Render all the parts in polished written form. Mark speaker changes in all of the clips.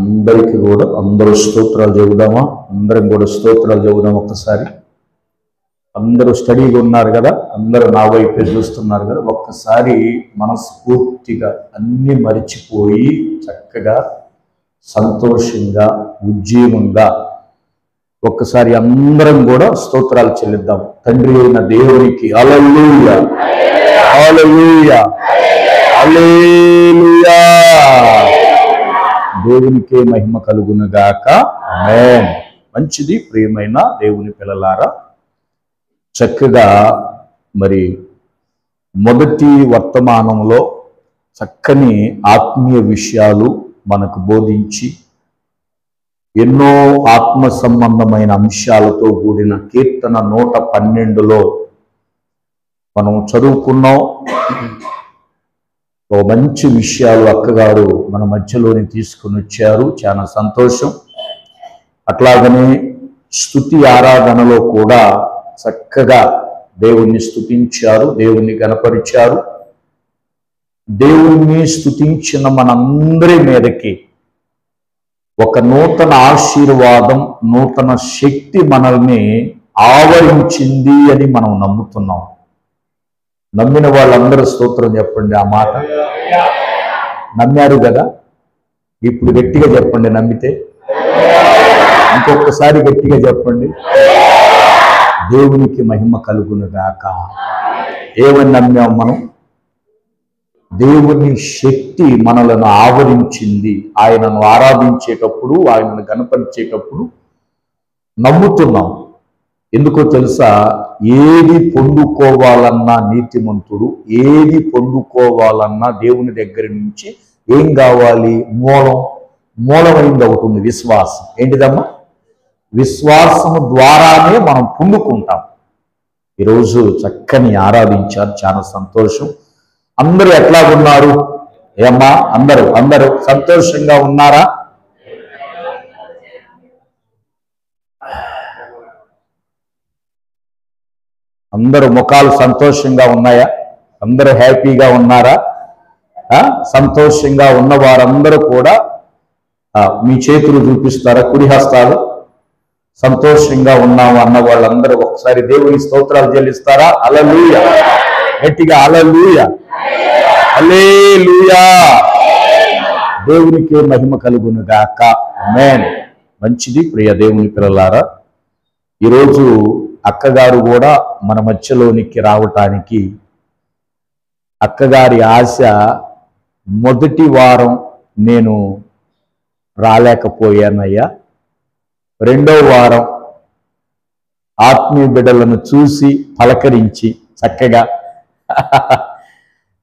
Speaker 1: అందరికీ కూడా అందరూ స్తోత్రాలు చెబుదామా? అందరం కూడా స్తోత్రాలు చెబుదాం ఒక్కసారి. అందరూ స్టడీగా ఉన్నారు కదా, అందరూ నా వైపే చూస్తున్నారు కదా. ఒక్కసారి మనస్ఫూర్తిగా అన్ని మరిచిపోయి చక్కగా సంతోషంగా ఉజ్జీవంగా ఒక్కసారి అందరం కూడా స్తోత్రాలు చెల్లిద్దాం తండ్రి అయిన దేవునికి. హల్లెలూయా, హల్లెలూయా, హల్లెలూయా. దేవునికే మహిమ కలుగునుగాక. ఆమేన్. మంచిది ప్రియమైన దేవుని పిల్లలారా, చక్కగా మరి మొదటి వర్తమానంలో చక్కని ఆత్మీయ విషయాలు మనకు బోధించి ఎన్నో ఆత్మ సంబంధమైన అంశాలతో కూడిన కీర్తన 112లో మనం చదువుకున్నాం. ఓ మంచి విషయాలు అక్కగారు మన మధ్యలోని తీసుకుని వచ్చారు, చాలా సంతోషం. అట్లాగనే స్తుతి ఆరాధనలో కూడా చక్కగా దేవుణ్ణి స్తుతించారు, దేవుణ్ణి గణపరిచారు. దేవుణ్ణి స్తుతించిన మనందరి మీదకి ఒక నూతన ఆశీర్వాదం, నూతన శక్తి మనల్ని ఆవరించింది అని మనం నమ్ముతున్నాం. నమ్మిన వాళ్ళందరూ స్తోత్రం చెప్పండి. ఆ మాట నమ్మారు కదా, ఇప్పుడు గట్టిగా చెప్పండి. నమ్మితే ఇంకొకసారి గట్టిగా చెప్పండి. దేవునికి మహిమ కలుగునుగాక. ఏమని నమ్మాం మనం? దేవుని శక్తి మనలను ఆవరించింది. ఆయనను ఆరాధించేటప్పుడు, ఆయనను గణపరిచేటప్పుడు నమ్ముతున్నాం. ఎందుకో తెలుసా? ఏది పొందుకోవాలన్నా నీతిమంతుడు, ఏది పొందుకోవాలన్నా దేవుని దగ్గర నుంచి ఏం కావాలి? మూలమైంది అవుతుంది విశ్వాసం. ఏంటిదమ్మా? విశ్వాసము ద్వారానే మనం పొందుకుంటాం. ఈరోజు చక్కని ఆరాధించారు, చాలా సంతోషం. అందరూ ఎట్లా ఉన్నారు? ఏమ్మా అందరూ సంతోషంగా ఉన్నారా? అందరూ ముఖాలు సంతోషంగా ఉన్నాయా? అందరూ హ్యాపీగా ఉన్నారా? సంతోషంగా ఉన్న వారందరూ కూడా మీ చేతులు చూపిస్తారా? కుడి హస్తాలు. సంతోషంగా ఉన్నాము అన్న వాళ్ళందరూ ఒకసారి దేవుని స్తోత్రాలు చెల్లిస్తారా? హల్లెలూయా, గట్టిగా హల్లెలూయా, హల్లెలూయా. దేవునికే మహిమ కలుగునుగాక. ఆమేన్. మంచిది ప్రియ దేవుని పిల్లలారా, ఈరోజు అక్కగారు కూడా మన మధ్యలోనికి రావటానికి అక్కగారి ఆశ. మొదటి వారం నేను రాలేకపోయానయ్యా, రెండో వారం ఆత్మీయ బిడ్డలను చూసి పలకరించి చక్కగా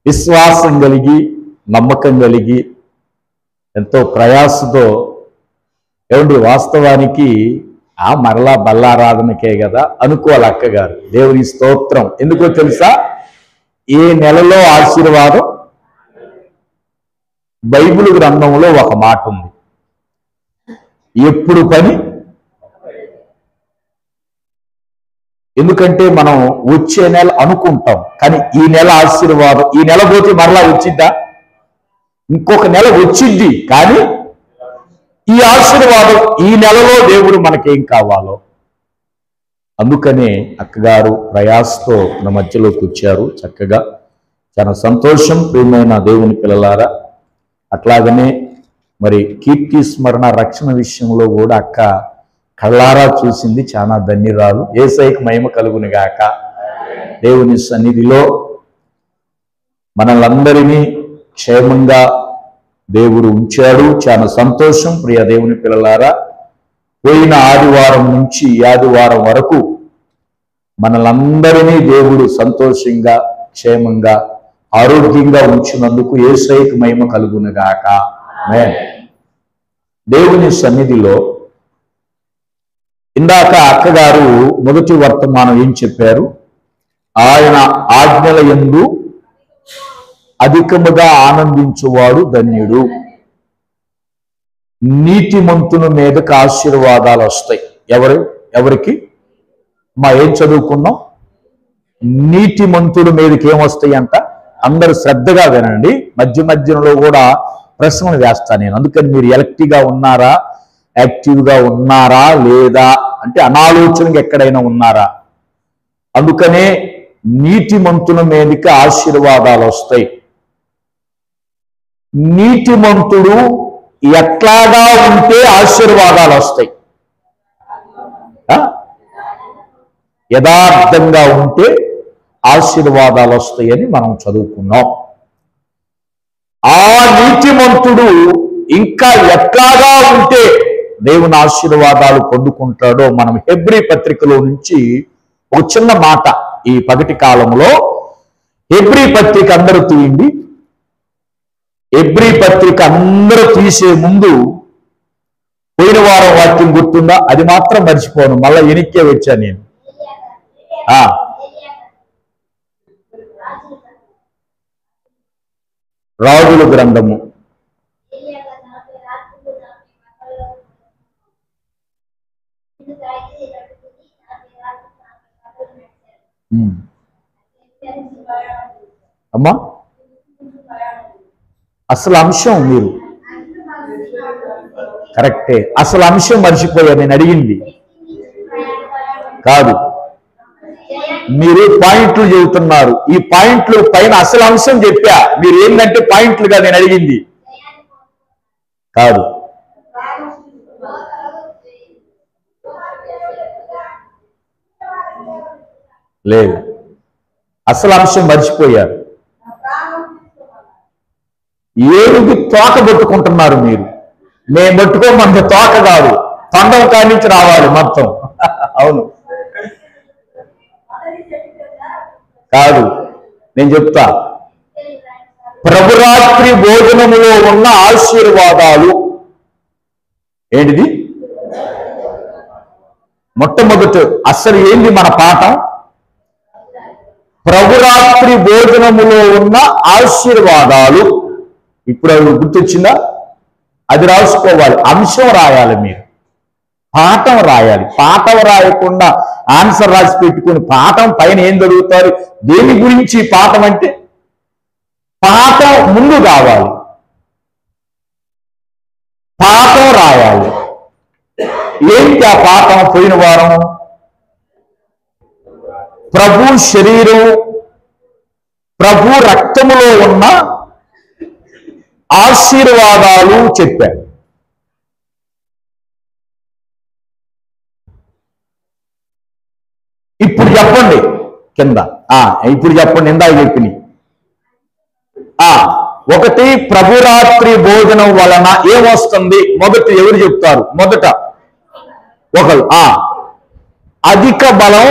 Speaker 1: విశ్వాసం కలిగి నమ్మకం కలిగి ఎంతో ప్రయాసతో ఏమండి వాస్తవానికి మరలా బల్లారాధనకే కదా అనుకోవాలి అక్కగారు. దేవుని స్తోత్రం. ఎందుకో తెలుసా? ఏ నెలలో ఆశీర్వాదం? బైబిల్ గ్రంథంలో ఒక మాట ఉంది, ఎప్పుడు పని. ఎందుకంటే మనం వచ్చే నెల అనుకుంటాం, కానీ ఈ నెల ఆశీర్వాదం, ఈ నెల పోతే మరలా వచ్చిద్దా? ఇంకొక నెల వచ్చిద్ది, కానీ ఈ ఆశీర్వాదం ఈ నెలలో దేవుడు మనకేం కావాలో. అందుకనే అక్కగారు ప్రయాసతో మన మధ్యలోకి వచ్చారు. చక్కగా చాలా సంతోషం ప్రియమైన దేవుని పిల్లలారా. అట్లాగనే మరి కీర్తి స్మరణ రక్షణ విషయంలో కూడా అక్క కళ్ళారా చూసింది, చాలా ధన్యురాలు. యేసయ్యకు మహిమ కలుగునుగాక. దేవుని సన్నిధిలో మనలందరినీ క్షేమంగా దేవుడు ఉంచాడు, చాలా సంతోషం ప్రియ దేవుని పిల్లలారా. పోయిన ఆదివారం నుంచి ఈ ఆదివారం వరకు మనలందరినీ దేవుడు సంతోషంగా క్షేమంగా ఆరోగ్యంగా ఉంచినందుకు యేసయ్యకు మహిమ కలుగునుగాక. ఆమేన్. దేవుని సన్నిధిలో ఇందాక అక్కగారు మొదటి వర్తమానం ఏం చెప్పారు? ఆయన ఆజ్ఞల యందు అధికముగా ఆనందించువాడు ధన్యుడు. నీతిమంతుని మీదకి ఆశీర్వాదాలు వస్తాయి. ఎవరికి? ఏం చదువుకున్నాం? నీతిమంతుడి మీదకి ఏమొస్తాయి అంట? అందరూ శ్రద్ధగా వినండి. మధ్య మధ్యలో కూడా ప్రశ్నలు వేస్తాను నేను. అందుకని మీరు యాక్టివ్గా ఉన్నారా, యాక్టివ్గా ఉన్నారా లేదా అంటే అనాలోచనగా ఎక్కడైనా ఉన్నారా? అందుకనే నీతిమంతుల మీదకి ఆశీర్వాదాలు వస్తాయి. నీతిమంతుడు ఎట్లాగా ఉంటే ఆశీర్వాదాలు వస్తాయి? యథార్థంగా ఉంటే ఆశీర్వాదాలు వస్తాయని మనం చదువుకున్నాం. ఆ నీతిమంతుడు ఇంకా ఎట్లాగా ఉంటే దేవుని ఆశీర్వాదాలు పొందుకుంటాడో మనం హెబ్రీ పత్రికలో నుంచి ఒక చిన్న మాట ఈ పగటి కాలంలో హెబ్రీ పత్రిక అందరూ తీయండి. హెబ్రీ పత్రిక అందరూ తీసే ముందు పోయిన వారం వాక్యం గుర్తుందా? అది మాత్రం మర్చిపోను, మళ్ళా వెనక్కే వచ్చా నేను. రాజుల గ్రంథము అమ్మా అసలు అంశం మీరు కరెక్టే, అసలు అంశం మర్చిపోయా నేను అడిగింది కాదు. మీరు పాయింట్లు చెబుతున్నారు, ఈ పాయింట్లు పైన అసలు అంశం చెప్పా. మీరు ఏంటంటే పాయింట్లుగా నేను అడిగింది కాదు. లేదు, అసలు అంశం మర్చిపోయారు. ఏనుగు తోక పట్టుకుంటున్నారు మీరు. మేము పట్టుకోమంటే తోక కాదు, తొండం కానించి రావాలి మొత్తం. అవును కాదు, నేను చెప్తా. ప్రభురాత్రి భోజనములో ఉన్న ఆశీర్వాదాలు ఏంటిది? మొట్టమొదటి అసలు ఏంది మన పాఠం? ప్రభురాత్రి భోజనములో ఉన్న ఆశీర్వాదాలు. ఇప్పుడు అది గుర్తొచ్చిందా? అది రాసుకోవాలి, అంశం రాయాలి, మీరు పాఠం రాయాలి. పాఠం రాయకుండా ఆన్సర్ రాసి పెట్టుకుని పాఠం పైన ఏం చదువుతారు? దేని గురించి పాఠం అంటే పాఠం ముందు కావాలి, పాఠం రాయాలి. ఏంటి ఆ పాఠం? పోయిన వారం ప్రభు శరీరం, ప్రభు రక్తములో ఉన్న ఆశీర్వాదాలు చెప్పారు. ఇప్పుడు చెప్పండి కింద. ఇప్పుడు చెప్పండి, ఇందాక చెప్పిన. ఒకటి, ప్రభురాత్రి భోజనం వలన ఏమొస్తుంది? మొదటి ఎవరు చెప్తారు? మొదట ఒకరు అధిక బలం,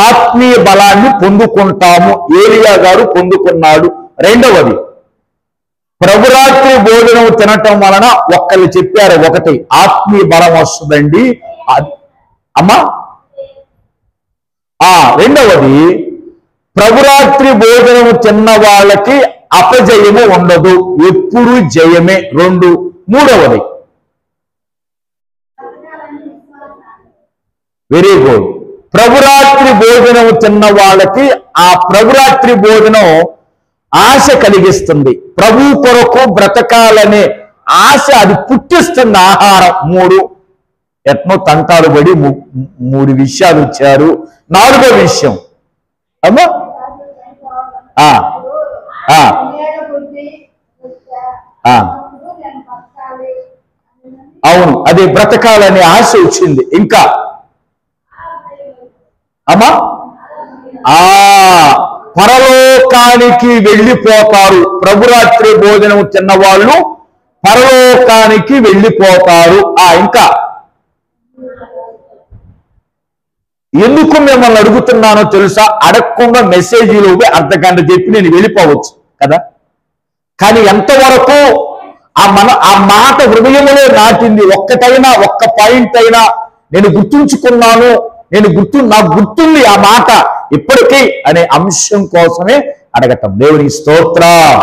Speaker 1: ఆత్మీయ బలాన్ని పొందుకుంటాము. ఏలియా గారు పొందుకున్నాడు. రెండవది, ప్రభురాత్రి భోజనం తినటం వలన ఒక్కళ్ళు చెప్పారు, ఒకటి ఆత్మీయ బలం వస్తుందండి అమ్మా. రెండవది, ప్రభురాత్రి భోజనం తిన్న వాళ్ళకి అపజయము ఉండదు, ఎప్పుడు జయమే. రెండు. మూడవది, వెరీ గుడ్, ప్రభురాత్రి భోజనం తిన్న వాళ్ళకి ఆ ప్రభురాత్రి భోజనం ఆశ కలిగిస్తుంది. ప్రభు కొరకు బ్రతకాలనే ఆశ అది పుట్టిస్తుంది ఆహారం. మూడు, ఎట్నో తంటాలు పడి మూడు విషయాలు ఇచ్చారు. నాలుగో విషయం అమ్మా అవును, అది బ్రతకాలనే ఆశ వచ్చింది. ఇంకా అమ్మా పరలోకానికి వెళ్ళిపోతారు. ప్రభురాత్రి భోజనం తిన్నవాళ్ళు పరలోకానికి వెళ్ళిపోతారు. ఇంకా ఎందుకు మిమ్మల్ని అడుగుతున్నానో తెలుసా? అడగకుండా మెసేజీలో అర్ధగంట చెప్పి నేను వెళ్ళిపోవచ్చు కదా. కానీ ఎంతవరకు ఆ మాట హృదయంలో నాటింది? ఒక్కటైనా ఒక్క పాయింట్ అయినా నేను గుర్తుంచుకున్నాను, నాకు గుర్తుంది ఆ మాట ఇప్పటికీ అనే అంశం కోసమే అడగటం. దేవుని స్తోత్రం.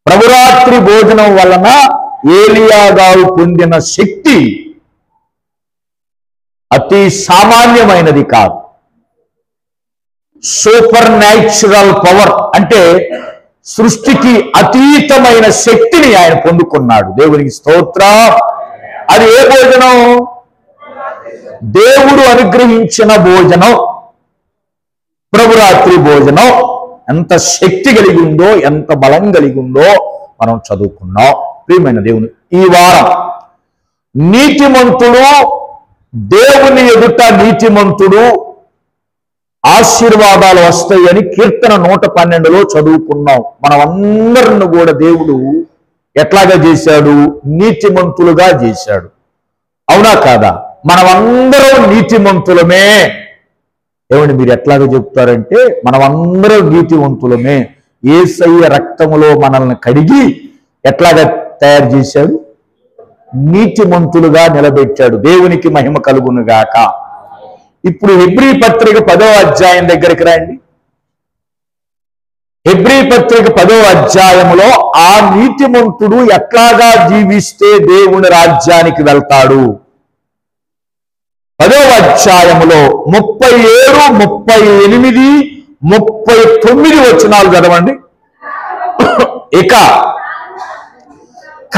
Speaker 1: ప్రభురాత్రి భోజనం వలన ఏలియా గారు పొందిన శక్తి అతి సామాన్యమైనది కాదు. సూపర్ న్యాచురల్ పవర్ అంటే సృష్టికి అతీతమైన శక్తిని ఆయన పొందుకున్నాడు. దేవునికి స్తోత్రం. అది ఏ భోజనం? దేవుడు అనుగ్రహించిన భోజనం, ప్రభురాత్రి భోజనం. ఎంత శక్తి కలిగి ఉందో, ఎంత బలం కలిగి ఉందో మనం చదువుకున్నాం. ప్రియమైన దేవుని, ఈ వారం నీతిమంతుడు, దేవుని ఎదుట నీతిమంతుడు, ఆశీర్వాదాలు వస్తాయని కీర్తన 112లో చదువుకున్నాం. మనం అందరిని కూడా దేవుడు ఎట్లాగా చేశాడు? నీతిమంతులుగా చేశాడు. అవునా కాదా? మనమందరం నీతిమంతులమే. ఏమండి మీరు ఎట్లాగా చెప్తారంటే మనమందరం నీతివంతులమే. యేసయ్య రక్తములో మనల్ని కడిగి ఎట్లాగా తయారు చేశాడు? నీతిమంతులుగా నిలబెట్టాడు. దేవునికి మహిమ కలుగును గాక. ఇప్పుడు హెబ్రీ పత్రిక 10వ అధ్యాయం దగ్గరికి రండి. హెబ్రీ పత్రిక 10వ అధ్యాయంలో ఆ నీతిమంతుడు ఎట్లాగా జీవిస్తే దేవుని రాజ్యానికి వెళ్తాడు? 10వ అధ్యాయములో 37, 38, 39 వచనాలు చదవండి. ఇక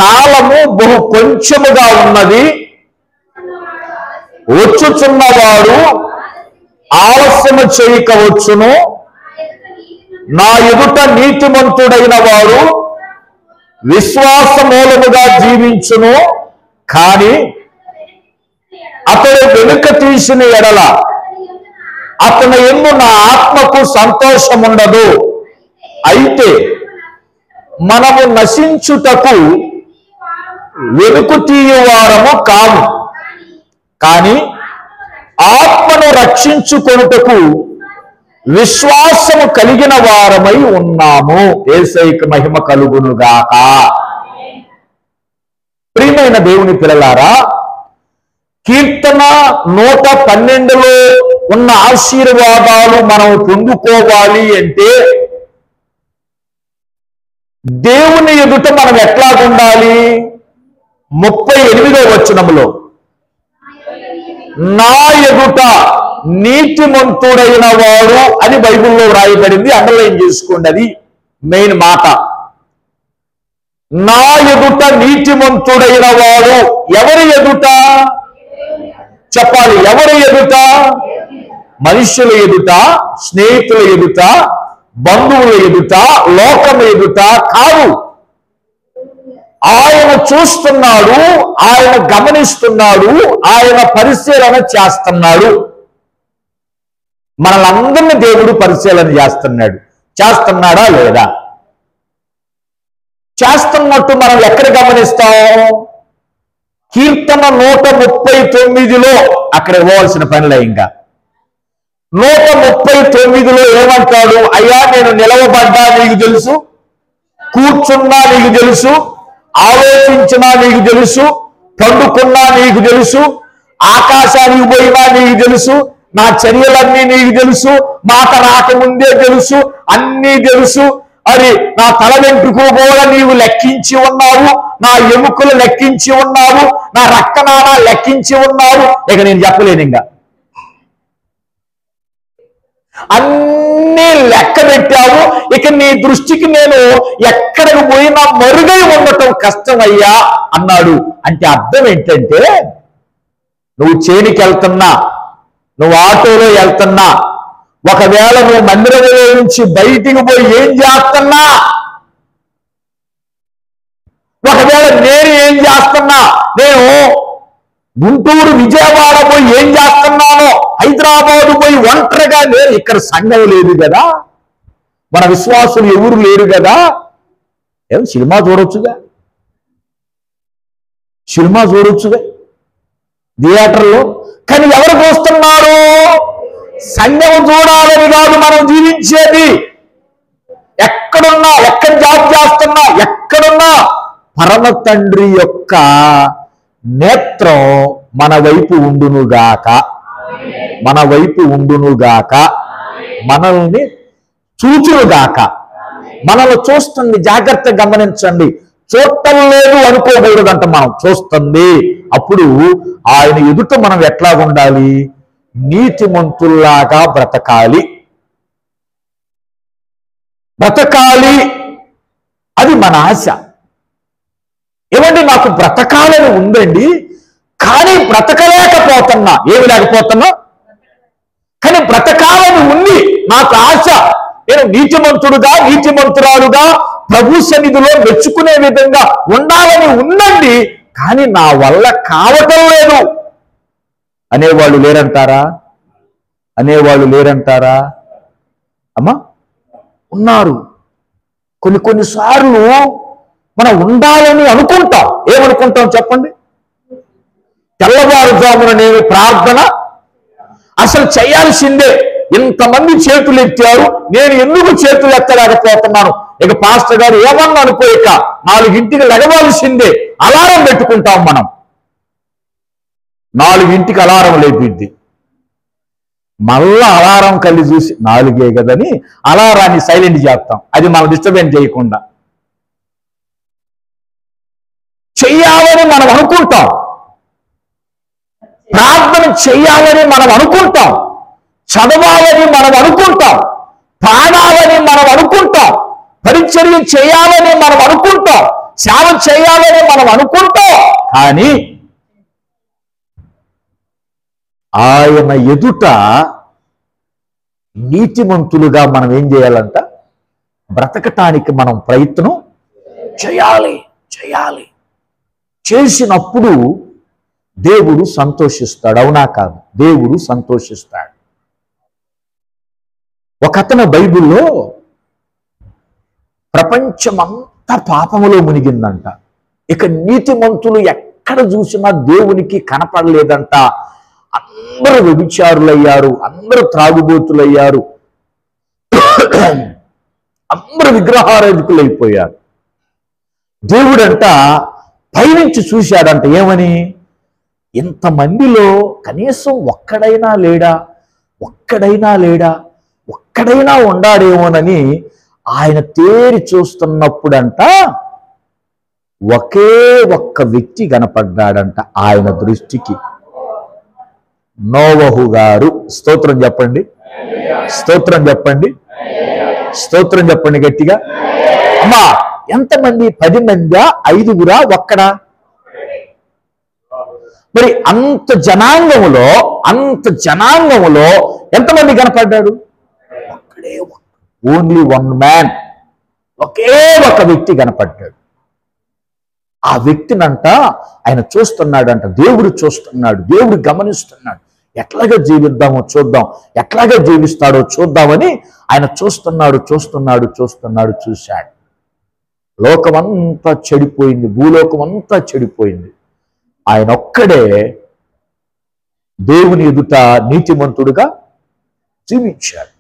Speaker 1: కాలము బహు కొంచెముగా ఉన్నది, వచ్చుచున్నవాడు ఆలస్యము చేయకవచ్చును. నా ఎదుట నీతిమంతుడైన వాడు విశ్వాస మూలముగా జీవించును, కాని అతడు వెనుక తీసిన ఎడల అతని యందు నా ఆత్మకు సంతోషముండదు. అయితే మనము నశించుటకు వెనుక తీయువారము కాము, కానీ ఆత్మను రక్షించుకొనుటకు విశ్వాసము కలిగిన వారమై ఉన్నాము. యేసయ్యకు మహిమ కలుగునుగాక. ప్రియమైన దేవుని పిల్లలారా, కీర్తన 112లో ఉన్న ఆశీర్వాదాలు మనం పొందుకోవాలి అంటే దేవుని ఎదుట మనం ఎట్లాగుండాలి? 38వ వచనములో నా ఎదుట నీతిమంతుడైన వాడు అని బైబిల్లో వ్రాయబడింది. అండర్లైన్ చేసుకోండి, అది మెయిన్ మాట. నా ఎదుట నీతిమంతుడైన వాడు. ఎవరి ఎదుట చెప్పాలి? ఎవరి ఎదుట? మనుషుల ఎదుట, స్నేహితుల ఎదుట, బంధువుల ఎదుట, లోకం ఎదుట కాదు. ఆయన చూస్తున్నాడు, ఆయన గమనిస్తున్నాడు, ఆయన పరిశీలన చేస్తున్నాడు. మనలందరినీ దేవుడు పరిశీలన చేస్తున్నాడు. చేస్తున్నాడా లేదా? చేస్తున్నట్టు మనం ఎక్కడ గమనిస్తాం? కీర్తన 139లో అక్కడ ఇవ్వవలసిన పనిలే. ఇంకా 139లో ఏమంటాడు? అయ్యా నేను నిలవబడ్డా నీకు తెలుసు, కూర్చున్నా నీకు తెలుసు, ఆలోచించినా నీకు తెలుసు, పండుకున్నా నీకు తెలుసు, ఆకాశానికి పోయినా నీకు తెలుసు, నా చర్యలన్నీ నీకు తెలుసు, మాట రాకముందే తెలుసు, అన్నీ తెలుసు. అది నా తల వెంట్రుకలు కూడా నీవు లెక్కించి ఉన్నావు, నా ఎముకలు లెక్కించి ఉన్నావు, నా రక్తనాళా లెక్కించి ఉన్నావు. ఇక నేను చెప్పలేను. ఇంకా అన్నీ లెక్క పెట్టావు. ఇక నీ దృష్టికి నేను ఎక్కడికి పోయినా మరుగై ఉండటం కష్టమయ్యా అన్నాడు. అంటే అర్థం ఏంటంటే, నువ్వు చేనికి వెళ్తున్నా, నువ్వు ఆటోలో వెళ్తున్నా, ఒకవేళ నువ్వు మందిరంలో నుంచి బయటికి పోయి ఏం చేస్తున్నా, ఒకవేళ నేను ఏం చేస్తున్నా, నేను గుంటూరు విజయవాడ పోయి ఏం చేస్తున్నానో, హైదరాబాదు పోయి ఒంటరిగా నేను, ఇక్కడ సంఘం లేదు కదా, మన విశ్వాసులు ఎవరు లేరు కదా, ఏం సినిమా చూడొచ్చుగా, సినిమా చూడొచ్చుగా థియేటర్లో. కానీ ఎవరు చూస్తున్నారు? సంఘం చూడాలని కాదు మనం జీవించేది. ఎక్కడున్నా, ఎక్కడ జాబ్ చేస్తున్నా, ఎక్కడున్నా పరమ తండ్రి యొక్క నేత్రం మన వైపు ఉండునుగాక, మన వైపు ఉండునుగాక, మనల్ని చూచునుగాక. మనల్ని చూస్తుంది, జాగ్రత్తగా గమనించండి. చూడటం లేదు అనుకోకూడదంట, మనం చూస్తుంది. అప్పుడు ఆయన ఎదుట మనం ఎట్లా ఉండాలి? నీతిమంతుల్లాగా బ్రతకాలి. బ్రతకాలి మన ఆశ. ఏమండి, నాకు బ్రతకాలని ఉందండి, కానీ బ్రతకలేకపోతున్నా. ఏమి లేకపోతున్నా? కానీ బ్రతకాలని ఉంది, నాకు ఆశ. నేను నీతిమంతుడుగా నీతిమంతురాలుగా ప్రభు సన్నిధిలో మెచ్చుకునే విధంగా ఉండాలని ఉందండి, కానీ నా వల్ల కావటం లేదు అనేవాళ్ళు లేరంటారా? అనేవాళ్ళు లేరంటారా అమ్మా? ఉన్నారు. కొన్నిసార్లు మనం ఉండాలని అనుకుంటాం. ఏమనుకుంటాం చెప్పండి? తెల్లవారుజామున నేను ప్రార్థన అసలు చేయాల్సిందే. ఇంతమంది చేతులు ఎత్తారు, నేను ఎందుకు చేతులు ఎత్తలేకపోతున్నాను? ఇక పాస్టర్ గారు ఏమన్నా అనుకోక 4ంటికి లెగవాల్సిందే. అలారం పెట్టుకుంటాం మనం. 4ంటికి అలారం లేపిద్ది. మళ్ళా అలారం కళ్ళు చూసి 4 కదని అలారాన్ని సైలెంట్ చేస్తాం, అది మనం డిస్టర్బెన్స్ చేయకుండా. చెయ్యాలని మనం అనుకుంటాం, ప్రార్థన చెయ్యాలని మనం అనుకుంటాం, చదవాలని మనం అనుకుంటాం, పాడాలని మనం అనుకుంటాం, పరిచర్య చేయాలని మనం అనుకుంటాం, సేవ చేయాలని మనం అనుకుంటాం. కానీ ఆయన ఎదుట నీతిమంతులుగా మనం ఏం చేయాలంట? బ్రతకటానికి మనం ప్రయత్నం చేయాలి. చేసినప్పుడు దేవుడు సంతోషిస్తాడు. అవునా కాదు? దేవుడు సంతోషిస్తాడు. ఒకతను బైబిల్లో ప్రపంచమంతా పాపములో మునిగిందంట. ఇక నీతిమంతులు ఎక్కడ చూసినా దేవునికి కనపడలేదంట. అందరూ వ్యభిచారులయ్యారు, అందరూ త్రాగుబోతులయ్యారు, అందరూ విగ్రహారాధికులైపోయారు. దేవుడంట పైనుంచి చూశాడంట. ఏమని? ఇంతమందిలో కనీసం ఒక్కడైనా ఉండాడేమోనని ఆయన తేరి చూస్తున్నప్పుడంట ఒకే ఒక్క వ్యక్తి కనపడ్డాడంట ఆయన దృష్టికి. నోవహు గారు. స్తోత్రం చెప్పండి, స్తోత్రం చెప్పండి, స్తోత్రం చెప్పండి గట్టిగా. అమ్మా, ఎంతమంది? 10 మందా? 5గురా? ఒక్కడా? మరి అంత జనాంగములో ఎంతమంది కనపడ్డాడు? ఒక్కడే, ఓన్లీ 1 మ్యాన్. ఒకే ఒక వ్యక్తి కనపడ్డాడు. ఆ వ్యక్తినంట ఆయన చూస్తున్నాడంట. దేవుడు చూస్తున్నాడు, దేవుడు గమనిస్తున్నాడు. ఎట్లాగా జీవిద్దామో చూద్దాం, ఎట్లాగా జీవిస్తాడో చూద్దామని ఆయన చూశాడు. లోకమంతా చెడిపోయింది, భూలోకం అంతా చెడిపోయింది. ఆయన ఒక్కడే దేవుని ఎదుట నీతిమంతుడుగా జీవించాడు.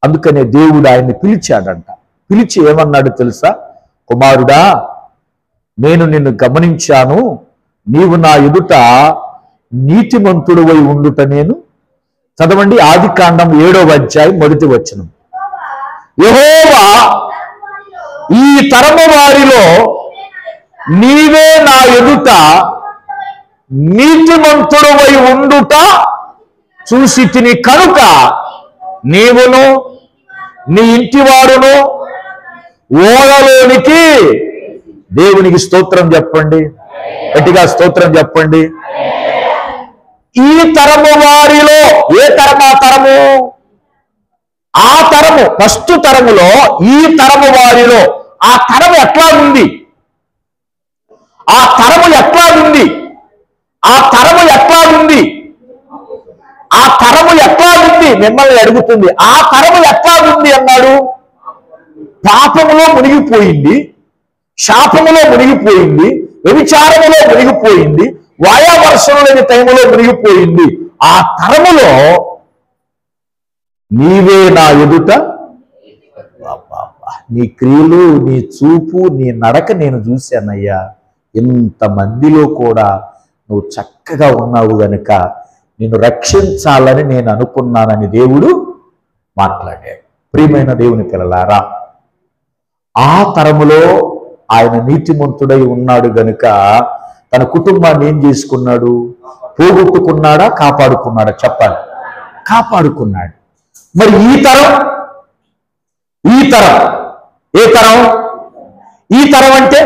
Speaker 1: అందుకనే దేవుడు ఆయన్ని పిలిచాడంట. పిలిచి ఏమన్నాడు తెలుసా? కుమారుడా, నేను నిన్ను గమనించాను, నీవు నా ఎదుట నీతిమంతుడువై ఉండుట నేను. చదవండి, ఆదికాండం 7వ అధ్యాయం 1వ వచనం. యెహోవా, ఈ తరము వారిలో నీవే నా ఎదుట నీతిమంతుడువై ఉండుట చూసితిని కనుక నీవును నీ ఇంటివారును ఓడలోనికి. దేవునికి స్తోత్రం చెప్పండి, గట్టిగా స్తోత్రం చెప్పండి. ఈ తరము వారిలో, ఏ తరము? ఆ తరము ఫస్ట్ తరములో, ఈ తరము వారిలో. ఆ తరము ఎట్లా ఉంది? మిమ్మల్ని అడుగుతుంది. ఆ తరము ఎట్లా ఉంది అన్నాడు? పాపములో మునిగిపోయింది, శాపములో మునిగిపోయింది, వ్యభిచారములో మునిగిపోయింది, వాయావర్షం లేని టైములో మునిగిపోయింది. ఆ తరములో నీవే నా ఎదుట, నీ క్రియలు, నీ చూపు, నీ నడక నేను చూశానయ్యా. ఇంతమందిలో కూడా నువ్వు చక్కగా ఉన్నావు గనుక నిన్ను రక్షించాలని నేను అనుకున్నానని దేవుడు మాట్లాడాడు. ప్రియమైన దేవుని పిల్లలారా, ఆ తరములో ఆయన నీతిమంతుడై ఉన్నాడు గనుక తన కుటుంబాన్ని ఏం చేసుకున్నాడు? పోగొట్టుకున్నాడా, కాపాడుకున్నాడా? చెప్పాలి. కాపాడుకున్నాడు. మరి ఈ తరం ఏ తరం? ఈ తరం అంటే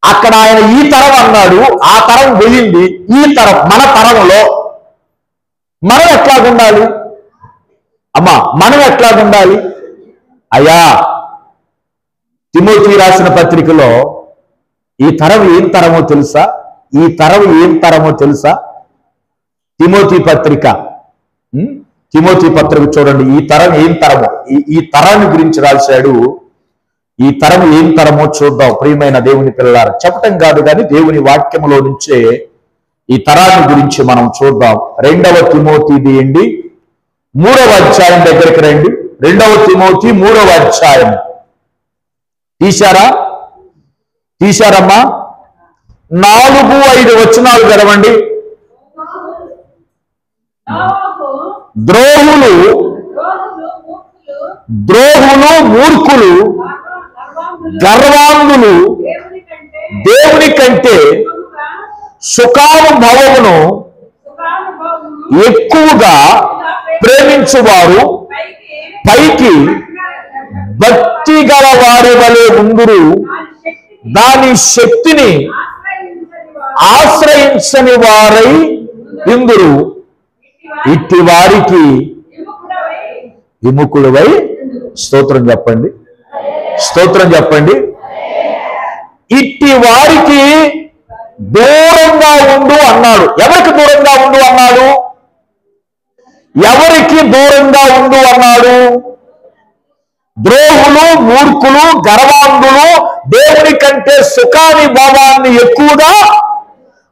Speaker 1: అక్కడ ఆయన ఈ తరం అన్నాడు, ఆ తరం వెళ్ళింది. ఈ తరం మన తరంలో మనం ఎట్లాగుండాలి అమ్మా? మనం ఎట్లాగుండాలి అయ్యా? తిమోతి రాసిన పత్రికలో ఈ తరం ఏం తరమో తెలుసా? ఈ తరం ఏం తరమో తెలుసా? తిమోతి పత్రిక చూడండి. ఈ తరం ఏం తరమో, ఈ తరాన్ని గురించి రాశాడు. ఈ తరం ఏం తరమో చూద్దాం. ప్రియమైన దేవుని పిల్లలారా, చెప్పటం కాదు కానీ దేవుని వాక్యములో నుంచే ఈ తరాన్ని గురించి మనం చూద్దాం. 2వ తిమోతి తీయండి, 3వ అధ్యాయం దగ్గరికి రండి. 2వ తిమోతి 3వ అధ్యాయం తీశారమ్మా? 4-5 వచనాలు చదవండి. ద్రోహులు మూర్ఖులు గర్వాంధులు దేవుని కంటే సుఖానుభవమును ఎక్కువగా ప్రేమించువారు పైకి భక్తి గల వారి వలె ఉందురు, దాని శక్తిని ఆశ్రయించని వారై ఇందురు. ఇట్టి వారికి విముఖుడవై స్తోత్రం చెప్పండి, స్తోత్రం చెప్పండి. ఇట్టి వారికి దూరంగా ఉండు అన్నాడు. ఎవరికి దూరంగా ఉండు అన్నాడు? ఎవరికి దూరంగా ఉండు అన్నాడు? ద్రోహులు, మూర్ఖులు, గర్వాంధులు, దేవుని కంటే సుఖాన్ని భావాన్ని ఎక్కువగా,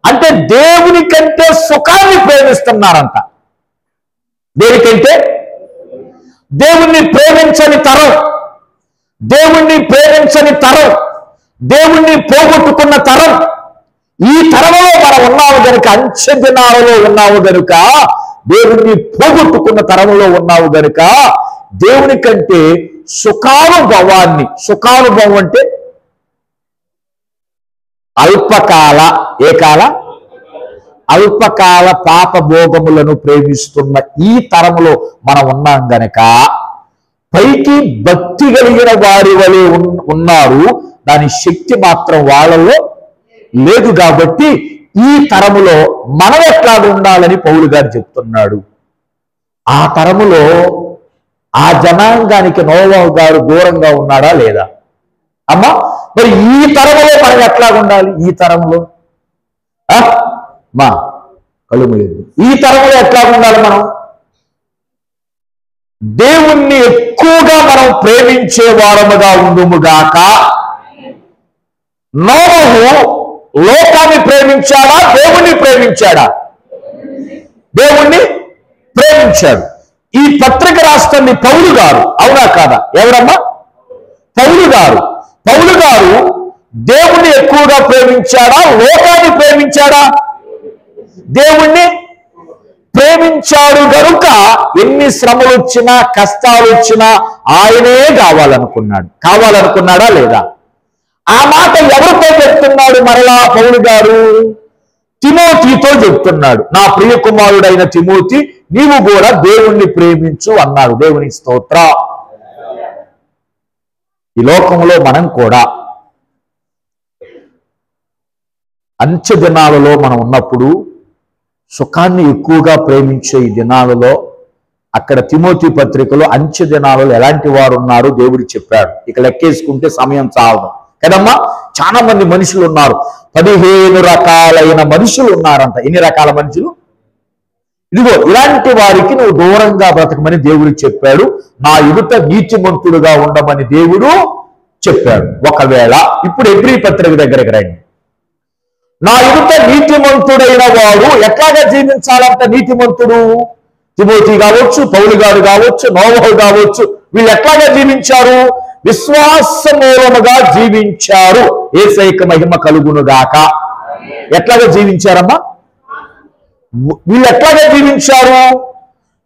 Speaker 1: అంటే దేవుని కంటే సుఖాన్ని ప్రేమిస్తున్నారంట. దేనికంటే? దేవుణ్ణి ప్రేమించని తరం, దేవుణ్ణి ప్రేమించని తరం, దేవుణ్ణి పోగొట్టుకున్న తరం. ఈ తరంలో మనం ఉన్నాము గనుక, అంచె దినాలలో ఉన్నాము గనుక, దేవుణ్ణి పోగొట్టుకున్న తరంలో ఉన్నావు గనుక, దేవుని కంటే సుఖానుభవాన్ని, సుఖానుభవం అంటే అల్పకాల, ఏ కాల? అల్పకాల పాపభోగములను ప్రేమిస్తున్న ఈ తరములో మనం ఉన్నాం గనక పైకి భక్తి కలిగిన వారి వలె ఉన్నారు, దాని శక్తి మాత్రం వాళ్ళలో లేదు. కాబట్టి ఈ తరములో మనం ఎట్లా ఉండాలని పౌలు గారు చెప్తున్నాడు. ఆ తరములో ఆ జనాంగానికి నోవహు గారు దూరంగా ఉన్నాడా లేదా అమ్మా? మరి ఈ తరములో మనం ఎట్లా ఉండాలి? ఈ తరంలో మా కలుమలేదు. ఈ తరంలో ఎట్లా ఉండాలి మనం? దేవుణ్ణి ఎక్కువగా మనం ప్రేమించే వారముగా ఉండుముగాక. నోవహు లోకాన్ని ప్రేమించాడా? దేవుణ్ణి ప్రేమించాడా? దేవుణ్ణి ప్రేమించాడు. ఈ పత్రిక రాస్తుంది పౌలు గారు, అవునా కాదా? ఎవరమ్మా? పౌలు గారు. పౌలు గారు దేవుణ్ణి ఎక్కువగా ప్రేమించాడా? లోకాన్ని ప్రేమించాడా? దేవుణ్ణి ప్రేమించాడు గనుక ఎన్ని శ్రమలు వచ్చినా, కష్టాలు వచ్చినా ఆయనే కావాలనుకున్నాడా లేదా? ఆ మాట ఎవరితో చెప్తున్నాడు మరలా పౌలు గారు? తిమోతితో చెప్తున్నాడు. నా ప్రియ కుమారుడైన తిమోతి, నీవు కూడా దేవుణ్ణి ప్రేమించు అన్నాడు. దేవుని స్తోత్ర. ఈ లోకంలో మనం కూడా అంచె దినాలలో మనం ఉన్నప్పుడు సుఖాన్ని ఎక్కువగా ప్రేమించే ఈ దినాలలో, అక్కడ తిమోతి పత్రికలో అంచె దినాలలో ఎలాంటి వారు ఉన్నారు దేవుడు చెప్పాడు. ఇక లెక్కేసుకుంటే సమయం చాలదు కదమ్మా. చాలా మంది మనుషులు ఉన్నారు, 15 రకాలైన మనుషులు ఉన్నారంట. ఎన్ని రకాల మనుషులు? ఇదిగో ఇలాంటి వారికి నువ్వు దూరంగా బ్రతకమని దేవుడు చెప్పాడు. నా ఎదుట నీతిమంతుడుగా ఉండమని దేవుడు చెప్పాడు. ఒకవేళ ఇప్పుడు ఎబ్రీ పత్రిక దగ్గరికి రండి. నా ఎదుట నీతిమంతుడైన వాడు ఎట్లాగా జీవించాలంట? నీతిమంతుడు తిమోతి కావచ్చు, పౌలు గారు కావచ్చు, నోవహు కావచ్చు, వీళ్ళు ఎట్లాగా జీవించారు? విశ్వాస మూలముగా జీవించారు. యేసయ్యకు మహిమ కలుగునుగాక. ఎట్లాగా జీవించారమ్మా? వీళ్ళు ఎట్లాగా జీవించారు?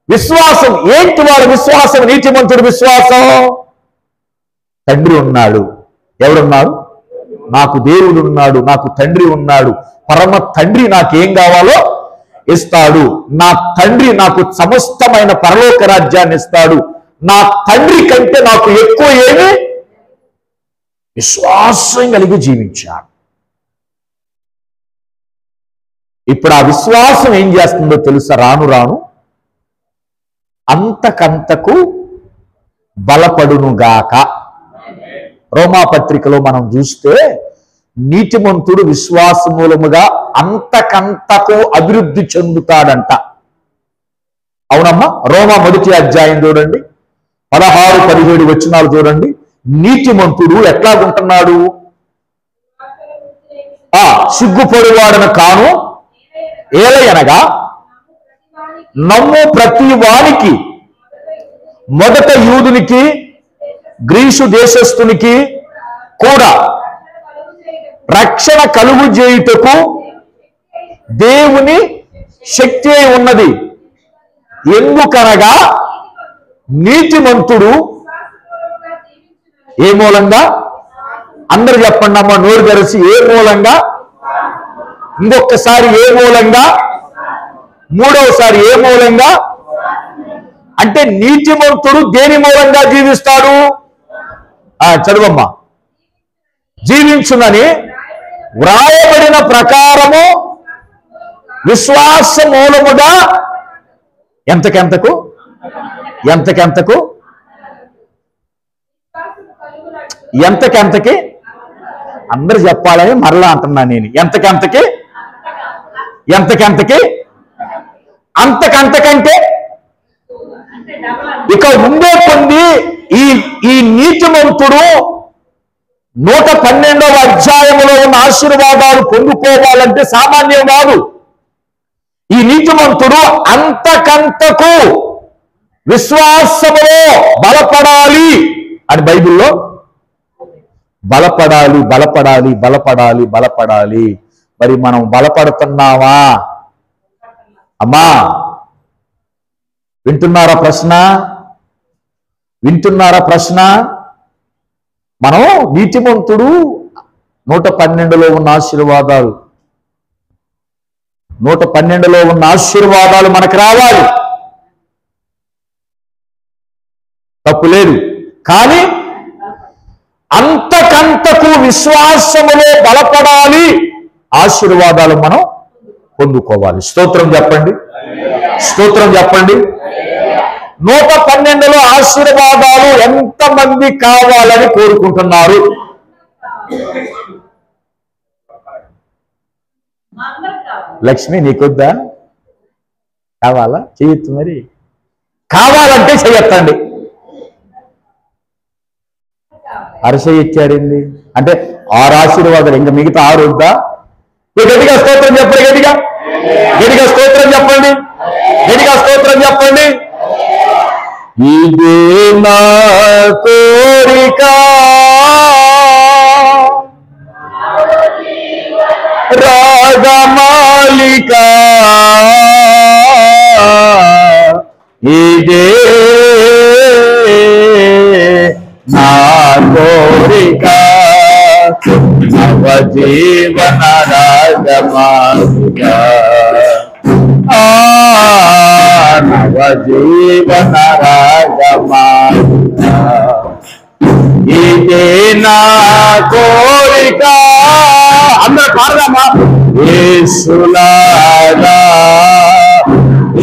Speaker 1: విశ్వాసం. ఏంటి వాళ్ళ విశ్వాసం? నీతిమంతుడు విశ్వాసం. తండ్రి ఉన్నాడు. ఎవరున్నారు? నాకు దేవుడు ఉన్నాడు, నాకు తండ్రి ఉన్నాడు. పరమ తండ్రి నాకేం కావాలో ఇస్తాడు. నా తండ్రి నాకు సమస్తమైన పరలోక రాజ్యాన్ని ఇస్తాడు. నా తండ్రి కంటే నాకు ఎక్కువ ఏమీ విశ్వాసం కలిగి జీవించాడు. ఇప్పుడు ఆ విశ్వాసం ఏం చేస్తుందో తెలుసా? రాను రాను అంతకంతకు బలపడునుగాక. రోమాపత్రికలో మనం చూస్తే నీతిమంతుడు విశ్వాస మూలముగా అంతకంతకు అభివృద్ధి చెందుతాడంట. అవునమ్మా, రోమా 1వ అధ్యాయం చూడండి, 16-17 వచనాలు చూడండి. నీతిమంతుడు ఎట్లాగుంటున్నాడు? సిగ్గుపడివాడను కాను, ఏలయనగా నమ్ము ప్రతి వానికి, మొదట యూదునికి గ్రీసు దేశస్థునికి కూడా రక్షణ కలుగు చేయుటకు దేవుని శక్తి ఉన్నది. ఎందుకనగా నీతిమంతుడు ఏ మూలంగా? అందరు చెప్పండి అమ్మ, నోరు తెరిచి. ఏ మూలంగా? ఇంకొకసారి ఏ మూలంగా? మూడవసారి ఏ మూలంగా? అంటే నీతిమంతుడు దేని మూలంగా జీవిస్తాడు? చదువమ్మా. జీవించునని వ్రాయబడిన ప్రకారము విశ్వాస మూలముగా ఎంతకెంతకు ఎంతకెంతకు ఎంతకెంతకి అందరు చెప్పాలని మరలా అంటున్నా నేను. ఎంతకెంతకి ఎంతకెంతకి అంతకంతకంటే ఇక ముందే పొంది ఈ నీతిమంతుడు 112వ అధ్యాయములో ఉన్న ఆశీర్వాదాలు పొందుకోవాలంటే సామాన్యం కాదు. ఈ నీతిమంతుడు అంతకంతకు విశ్వాసములో బలపడాలి అని బైబిల్లో బలపడాలి బలపడాలి బలపడాలి బలపడాలి. మరి మనం బలపడుతున్నావా అమ్మా? వింటున్నారా ప్రశ్న? వింటున్నారా ప్రశ్న? మనం నీతిమంతుడు 112లో ఉన్న ఆశీర్వాదాలు 112లో ఉన్న ఆశీర్వాదాలు మనకు రావాలి, తప్పు లేదు. కానీ అంతకంతకు విశ్వాసములో బలపడాలి, ఆశీర్వాదాలు మనం పొందుకోవాలి. స్తోత్రం చెప్పండి, స్తోత్రం చెప్పండి. 112లో ఆశీర్వాదాలు ఎంతమంది కావాలని కోరుకుంటున్నారు? లక్ష్మి నీకొద్దా? కావాలా? చెయ్యొచ్చు. మరి కావాలంటే చెయ్యొత్తండి. అరస ఇచ్చాడండి అంటే 6 ఆశీర్వాదాలు, ఇంకా మిగతా 6 వద్దా? గట్టిగా స్తోత్రం చెప్పండి, గట్టిగా గట్టిగా స్తోత్రం చెప్పండి, గట్టిగా స్తోత్రం చెప్పండి. ఇదే నా కోరిక రాగమాలిక, ఇదే నా కోరిక నవజీవన రాగమాలిక, నవజీవన రాగమాలిక, ఇదే నా కోరిక. అందరూ పాడదామా? యేసులాగా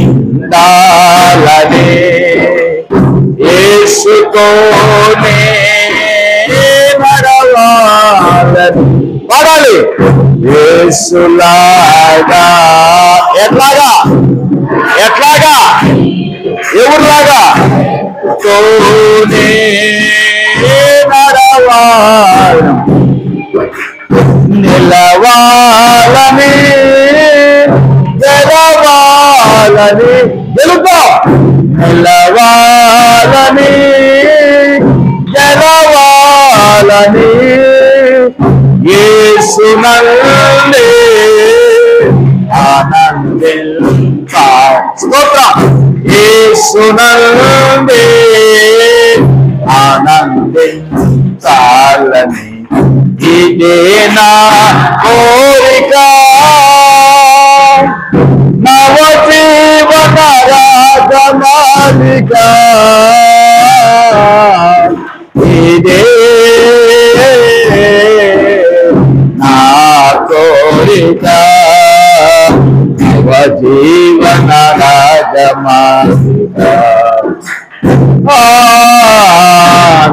Speaker 1: ఉండాలని, యేసుతోనే నడవాలని పాడాలి. యేసులాగా ఎట్లాగా? ఎట్లాగా? ఎవరిలాగా? తోనే నడవాలి, నిలవాలని, గెలవాలని, గెలుపా నిలవాలని, గెలవాలని, యేసునందే ఆనందించా. స్తోత్రం. యేసునందే ఆనందించాలని, ఇదే నా కోరిక నవజీవన రాగమాలిక, ఇదే జీవన రాజమాలిక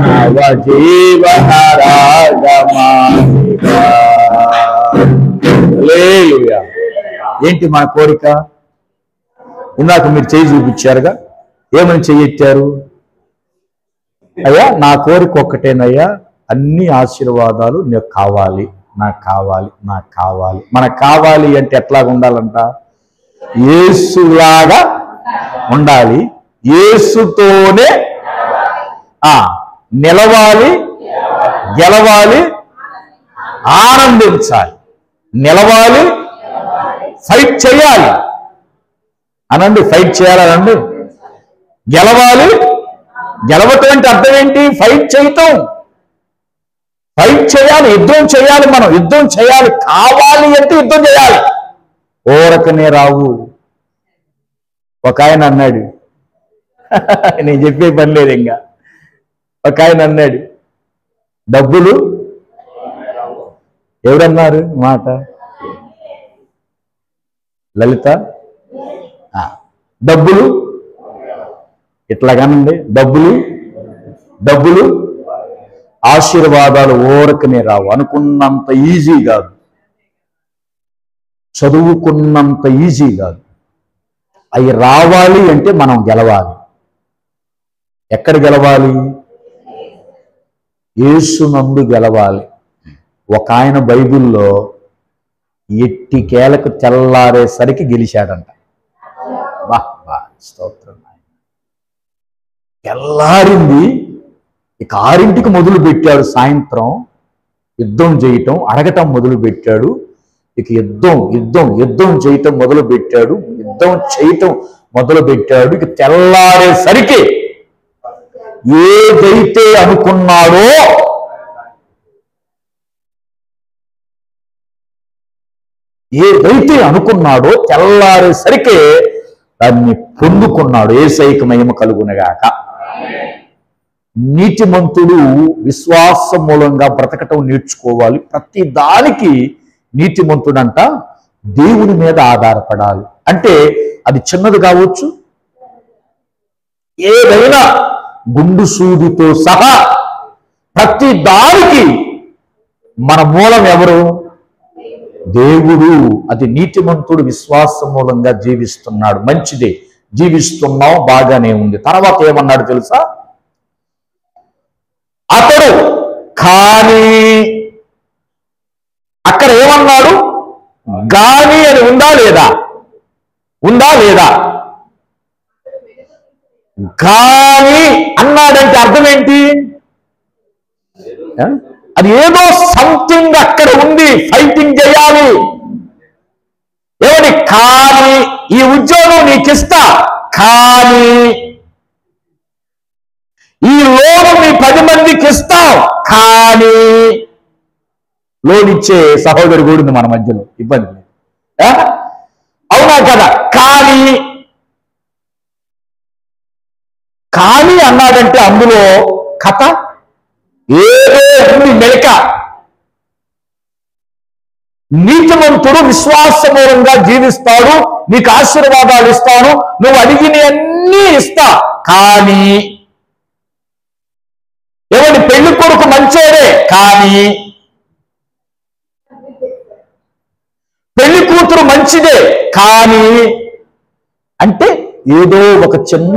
Speaker 1: నవ జీవన రాజమాలిక. హల్లెలూయా. ఏంటి మన కోరిక? ఇందాక మీరు చేయి చూపించారుగా, ఏమని చెయ్యెత్తారు? అయ్యా నా కోరిక ఒక్కటేనయ్యా, అన్ని ఆశీర్వాదాలు నీకు కావాలి, నాకు కావాలి, నాకు కావాలి. మనకు కావాలి అంటే ఎట్లాగా ఉండాలంట? యేసులాగా ఉండాలి, యేసుతోనే నిలవాలి, గెలవాలి, ఆనందించాలి. నిలవాలి, ఫైట్ చేయాలి అనండి, ఫైట్ చేయాలనండి. గెలవాలి, గెలవటం అంటే అర్థం ఏంటి? ఫైట్ చేయటం, ఫైట్ చేయాలి, యుద్ధం చేయాలి. మనం యుద్ధం చేయాలి. కావాలి అంటే యుద్ధం చేయాలి, ఓరకనే రావు. ఒక ఆయన అన్నాడు, నేను చెప్పే పని లేదు ఇంకా. ఒక ఆయన అన్నాడు, డబ్బులు ఎవరన్నారు మాట? లలిత. డబ్బులు ఇట్లాగానండి, డబ్బులు ఆశీర్వాదాలు ఓరకనే రావు. అనుకున్నంత ఈజీ కాదు, చదువుకున్నంత ఈజీ కాదు. అవి రావాలి అంటే మనం గెలవాలి. ఎక్కడ గెలవాలి? యేసునందు గెలవాలి. ఒక ఆయన బైబిల్లో ఎట్టికేలకు తెల్లారేసరికి గెలిచాడంట. బా బా స్తోత్రం. తెల్లారింది, ఇక 6ంటికి మొదలు పెట్టాడు సాయంత్రం యుద్ధం చేయటం, అడగటం మొదలు పెట్టాడు. ఇక యుద్ధం చేయటం మొదలు పెట్టాడు, ఇక తెల్లారేసరికి ఏదైతే అనుకున్నాడో తెల్లారేసరికి దాన్ని పొందుకున్నాడు. యేసయ్యకు మహిమ కలుగునగాక. నీతిమంతుడు విశ్వాసం మూలంగా బ్రతకటం నేర్చుకోవాలి. ప్రతి దానికి నీతిమంతుడంట దేవుని మీద ఆధారపడాలి. అంటే అది చిన్నది కావచ్చు, ఏదైనా గుండు సూదితో సహా ప్రతి దానికి మన మూలం ఎవరు? దేవుడు. అది నీతిమంతుడు విశ్వాసం మూలంగా జీవిస్తున్నాడు. మంచిదే, జీవిస్తున్నాం, బాగానే ఉంది. తర్వాత ఏమన్నాడు తెలుసా? అతడు కానీ, అక్కడ ఏమన్నాడు? గాని అని ఉందా లేదా? గాని అన్నాడంటే అర్థం ఏంటి? అది ఏదో సంథింగ్ అక్కడ ఉంది, ఫైటింగ్ చేయాలి. ఏమని? కానీ ఈ ఉద్యోగం నీకిస్తా, కానీ ఈ లోను నీ 10 మందికి ఇస్తాం, కానీ లోన్ ఇచ్చే సహోదరు కూడా ఉంది మన మధ్యలో, ఇబ్బంది లేదు. అవునా కదా? కానీ అన్నాడంటే అందులో కథ ఏదో ఉంది, మెలక. నీతిమంతుడు విశ్వాసమూలంగా జీవిస్తాడు, నీకు ఆశీర్వాదాలు ఇస్తాను, నువ్వు అడిగినవన్నీ ఇస్తా. కానీ ఎవరి పెళ్లి కొడుకు మంచోడే, కానీ పెళ్లి కూతురు మంచిదే, కానీ అంటే ఏదో ఒక చిన్న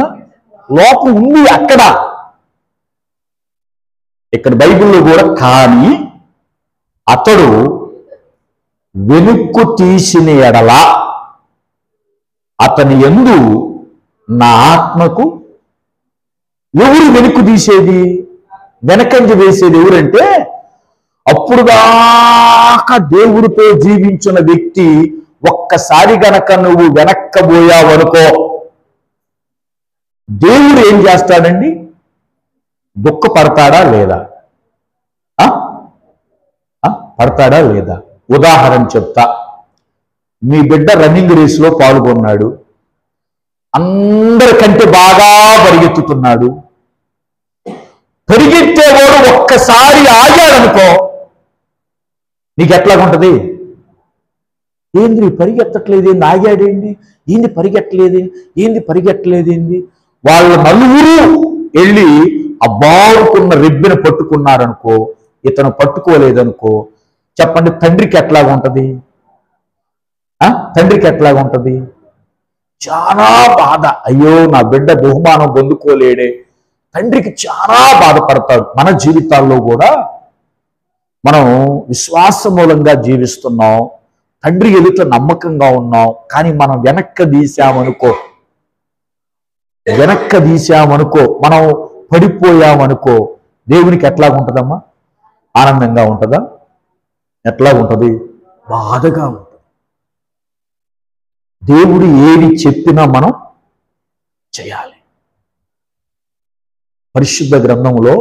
Speaker 1: లోపం ఉంది అక్కడ. ఇక్కడ బైబిల్లో కూడా కానీ అతడు వెనుక్కు తీసిన ఎడల అతని యందు నా ఆత్మకు. ఎవరు వెనుక్కు తీసేది, వెనకంజ వేసేది ఎవరంటే, అప్పుడు దాకా దేవుడితో జీవించిన వ్యక్తి ఒక్కసారి గనక నువ్వు వెనక్కబోయావనుకో, దేవుడు ఏం చేస్తాడండి? దుఃఖపడతాడా లేదా? పడతాడా లేదా? ఉదాహరణ చెప్తా. మీ బిడ్డ రన్నింగ్ రేసులో పాల్గొన్నాడు, అందరికంటే బాగా పరిగెత్తుతున్నాడు. పరిగెత్తేవాడు ఒక్కసారి ఆగాడనుకో, నీకు ఎట్లాగుంటది? ఏంది పరిగెత్తట్లేదేంది, ఆగాడేంది, ఏంది పరిగెట్టలేదేంది. వాళ్ళ నలుగురు వెళ్ళి ఆ బారుకున్న రెబ్బెను పట్టుకున్నారనుకో, ఇతను పట్టుకోలేదనుకో, చెప్పండి తండ్రికి ఎట్లాగా ఉంటది? తండ్రికి ఎట్లాగా ఉంటది? చాలా బాధ. అయ్యో నా బిడ్డ బహుమానం పొందుకోలేడే. తండ్రికి చాలా బాధపడతాడు. మన జీవితాల్లో కూడా మనం విశ్వాస మూలంగా జీవిస్తున్నాం, తండ్రి ఎదుట నమ్మకంగా ఉన్నాం, కానీ మనం వెనక్కి తీసామనుకో, మనం పడిపోయామనుకో, దేవునికి ఎట్లాగుంటుందమ్మా? ఆనందంగా ఉంటుందా? ఎట్లాగుంటుంది? బాధగా ఉంటుంది. దేవుడు ఏది చెప్పినా మనం చేయాలి. పరిశుద్ధ గ్రంథంలో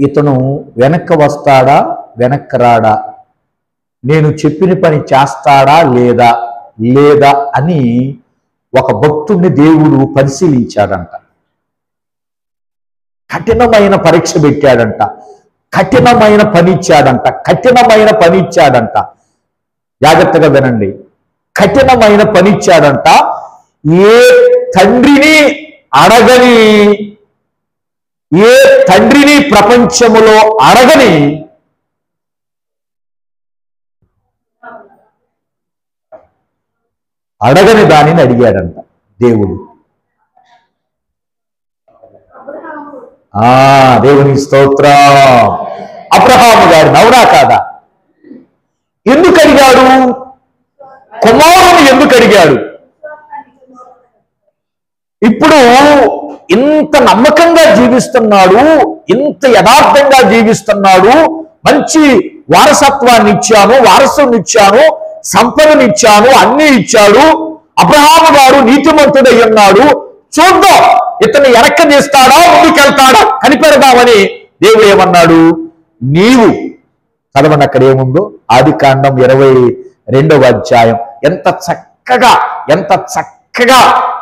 Speaker 1: ఇతను వెనక్కి వస్తాడా, వెనక్కి రాడా, నేను చెప్పిన పని చేస్తాడా లేదా అని ఒక భక్తుడిని దేవుడు పరిశీలించాడంట. కఠినమైన పరీక్ష పెట్టాడంట, కఠినమైన పని ఇచ్చాడంట. జాగ్రత్తగా వినండి. కఠినమైన పని ఇచ్చాడంట. ఏ తండ్రిని ప్రపంచములో అడగని దానిని అడిగాడంట దేవుడు. దేవుని స్తోత్రం. అబ్రహాము గారు నవ్వునా కాదా? ఎందుకు అడిగాడు? కుమారుని ఎందుకు అడిగాడు? ఇప్పుడు ఇంత నమ్మకంగా జీవిస్తున్నాడు, ఇంత యథార్థంగా జీవిస్తున్నాడు, మంచి వారసత్వాన్ని ఇచ్చాను, వారసుని ఇచ్చాను, సంపదనిచ్చాను, అన్ని ఇచ్చాడు. అబ్రహాము గారు నీతిమంతుడై ఉన్నాడు. చూద్దాం ఇతను వెనక్కి తీస్తాడా, ముందుకెళ్తాడా కనిపెడదామని దేవుడు ఏమన్నాడు? నీవు చదవండి, అక్కడ ఏముందో. ఆదికాండం 22వ అధ్యాయం. ఎంత చక్కగా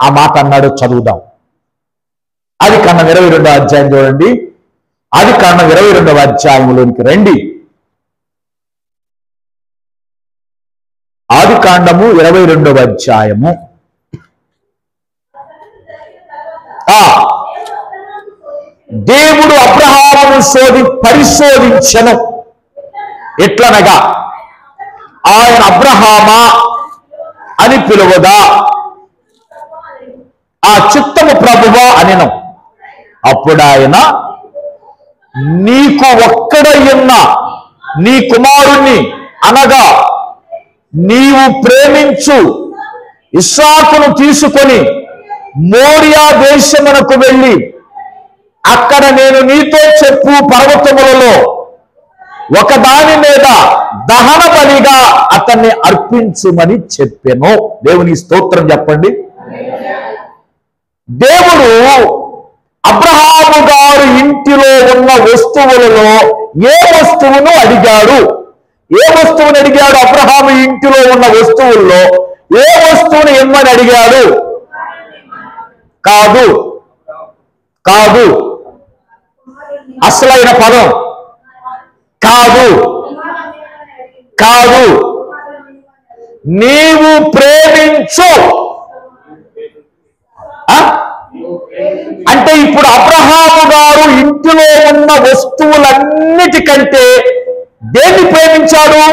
Speaker 1: ఆ మాట అన్నాడో చదువుదాం. ఆదికాండం 22వ అధ్యాయం చూడండి. ఆదికాండం 22వ అధ్యాయంలోనికి రండి. ఆదికాండము 22వ అధ్యాయము. దేవుడు అబ్రహామును పరిశోధించెను. ఎట్లనగా ఆయన అబ్రహామా అని పిలువగా ఆ చిత్తము ప్రభువా అనెను. అప్పుడు ఆయన, నీకు ఒక్కడయ్యున్న నీ కుమారుణ్ణి అనగా నీవు ప్రేమించు ఇస్సాకును తీసుకొని మోరియా దేశమునకు వెళ్ళి అక్కడ నేను నీతో చెప్పు పర్వతములలో ఒకదాని మీద దహన బలిగా అతన్ని అర్పించుమని చెప్పెను. దేవుని స్తోత్రం చెప్పండి. దేవుడు అబ్రహాము గారు ఇంటిలో ఉన్న వస్తువులలో ఏ వస్తువును అడిగాడు? అబ్రహాము ఇంటిలో ఉన్న వస్తువుల్లో ఏ వస్తువును ఇమ్మని అడిగాడు? కాదు. అసలైన పదం కాదు. నీవు ప్రేమించు అంటే ఇప్పుడు అబ్రహాము గారు ఇంటిలో ఉన్న వస్తువులన్నిటికంటే దేన్ని ప్రేమించాడు?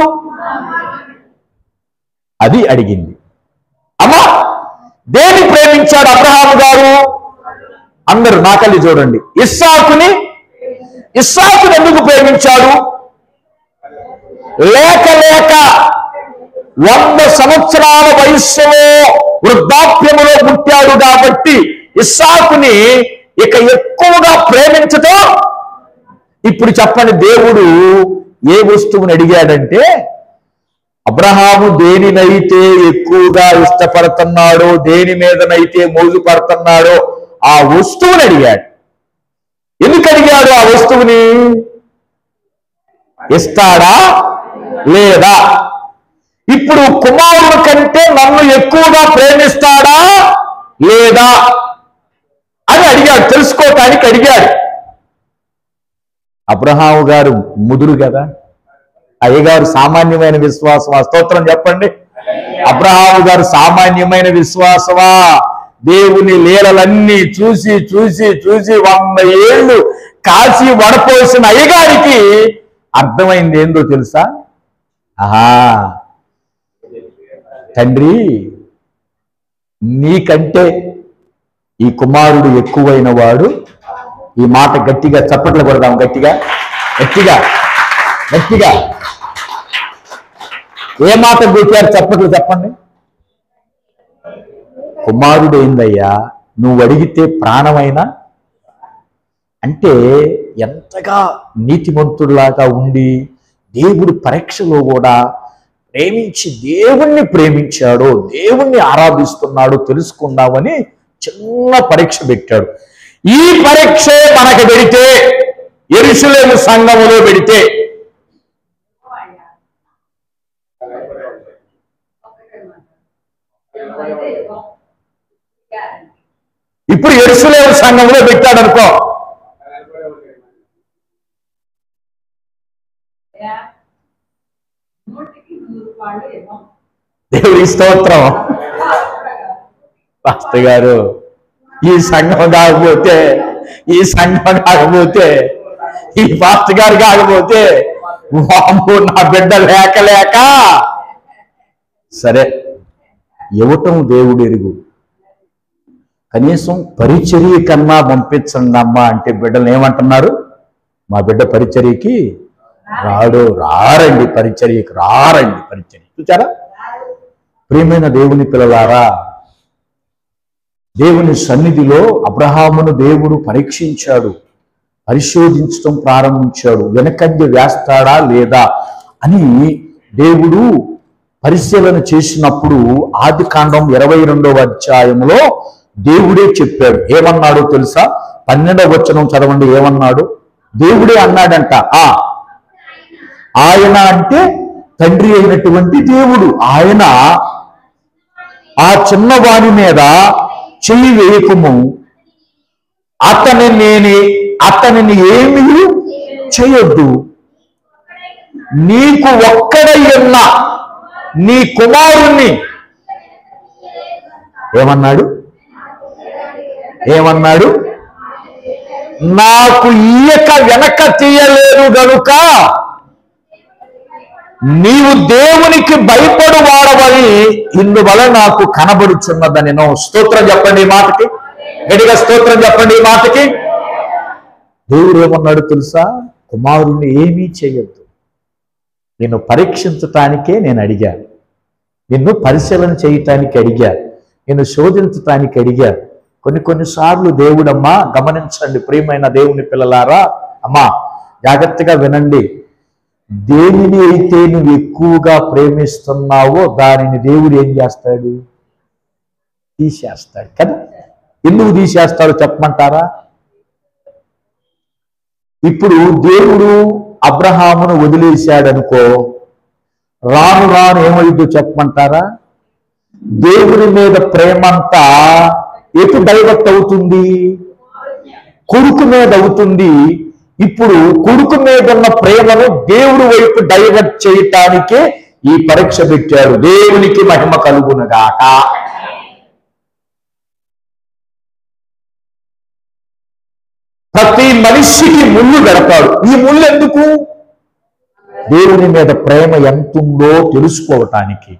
Speaker 1: అది అడిగింది. అమ్మా, దేన్ని ప్రేమించాడు అబ్రహాము గారు? అందరూ నాకల్లి చూడండి. ఇస్సాకుని ఎందుకు ప్రేమించాడు? లేక 100 సంవత్సరాల వయస్సులో వృద్ధాప్యములో పుట్టాడు కాబట్టి ఇస్సాకుని ఇక ఎక్కువగా ప్రేమించటం. ఇప్పుడు చెప్పండి, దేవుడు ఏ వస్తువుని అడిగాడంటే, అబ్రహాము దేనినైతే ఎక్కువగా ఇష్టపడుతున్నాడో, దేని మీదనైతే మోజు పడుతున్నాడో ఆ వస్తువుని అడిగాడు. ఎందుకు అడిగాడు? ఆ వస్తువుని ఇస్తాడా లేదా? ఇప్పుడు కుమారుడు కంటే నన్ను ఎక్కువగా ప్రేమిస్తాడా లేదా అని అడిగాడు, తెలుసుకోవటానికి అడిగాడు. అబ్రహాము గారు ముదురు కదా, అయ్యగారు సామాన్యమైన విశ్వాసమా? స్తోత్రం చెప్పండి. అబ్రహాము గారు సామాన్యమైన విశ్వాసమా? దేవుని లీలలన్నీ చూసి చూసి చూసి 100 ఏళ్ళు కాసి వడపోసిన అయ్యగారికి అర్థమైంది ఏందో తెలుసా? ఆహా, తండ్రి నీకంటే ఈ కుమారుడు ఎక్కువైన వాడు. ఈ మాట గట్టిగా చప్పట్లు కొడదాం, గట్టిగా గట్టిగా గట్టిగా. ఏ మాట గుర్తారు? చప్పట్లు చెప్పండి. కుమారుడు ఏందయ్యా, నువ్వు అడిగితే ప్రాణమైనా. అంటే ఎంతగా నీతిమంతుడిలాగా ఉండి దేవుడి పరీక్షలో కూడా ప్రేమించి దేవుణ్ణి ప్రేమించాడో, దేవుణ్ణి ఆరాధిస్తున్నాడో తెలుసుకుందామని చిన్న పరీక్ష పెట్టాడు. ఈ పరీక్షే మనకు పెడితే, యెరూషలేము సంఘములో పెడితే ఇప్పుడు యెరూషలేము సంఘంలో పెట్టాడు అనుకో, దేవుడి స్తోత్రం. పాస్టర్ గారు ఈ సంఘం కాకపోతే, ఈ సంఘం కాకపోతే, ఈ పాస్టర్ గారు కాకపోతే వామ్మో నా బిడ్డ లేక లేక. సరే, ఇవ్వటం దేవుడు ఎరుగు. కనీసం పరిచర్య కన్నా పంపించండి అమ్మా అంటే బిడ్డలు ఏమంటున్నారు? మా బిడ్డ పరిచర్యకి రాడు. రారండి పరిచర్యకి, రారండి పరిచర్య. చూచారా ప్రియమైన దేవుని పిల్లలారా? దేవుని సన్నిధిలో అబ్రహామును దేవుడు పరీక్షించాడు, పరిశోధించడం ప్రారంభించాడు. వెనకంజ వేస్తాడా లేదా అని దేవుడు పరిశీలన చేసినప్పుడు ఆదికాండం 22వ అధ్యాయంలో దేవుడే చెప్పాడు. ఏమన్నాడో తెలుసా? 12వ వచనం చదవండి. ఏమన్నాడు? దేవుడే అన్నాడంట. ఆయన అంటే తండ్రి అయినటువంటి దేవుడు. ఆయన ఆ చిన్నవాడి మీద చెయ్యి వేయకము, అతనిని ఏమీ చేయొద్దు. నీకు ఒక్కడై ఉన్న నీ కుమారుణ్ణి ఏమన్నాడు? నాకు ఈయక వెనక తీయలేదు గనుక నీవు దేవునికి భయపడు వాడవని ఇందువల్ల నాకు కనబడుచున్నదని. స్తోత్రం చెప్పండి ఈ మాటకి, గట్టిగా స్తోత్రం చెప్పండి ఈ మాటకి. దేవుడు ఏమన్నాడు తెలుసా? కుమారుణ్ణి ఏమీ చేయొద్దు. నిన్ను పరీక్షించటానికే నేను అడిగాను, నిన్ను పరిశీలన చేయటానికి అడిగాను, నిన్ను శోధించటానికి అడిగాను. కొన్నిసార్లు దేవుడమ్మా, గమనించండి ప్రియమైన దేవుని పిల్లలారా, అమ్మా జాగ్రత్తగా వినండి. దేనిని అయితే నువ్వు ఎక్కువగా ప్రేమిస్తున్నావో దానిని దేవుడు ఏం చేస్తాడు? తీసేస్తాడు కదా. ఎందుకు తీసేస్తాడో చెప్పమంటారా? ఇప్పుడు దేవుడు అబ్రహామును వదిలేశాడనుకో, రాను రాను ఏమైందో చెప్పమంటారా? దేవుని మీద ప్రేమంతా ఎటు డైవర్ట్ అవుతుంది? కొడుకు మీద అవుతుంది. ఇప్పుడు కొడుకు మీద ఉన్న ప్రేమను దేవుడి వైపు డైవర్ట్ చేయటానికే ఈ పరీక్ష పెట్టాడు. దేవునికి మహిమ కలుగునుగాక. ప్రతి మనిషికి ముళ్ళు పెడతాడు. ఈ ముళ్ళు ఎందుకు? దేవుని మీద ప్రేమ ఎంతుందో తెలుసుకోవటానికి.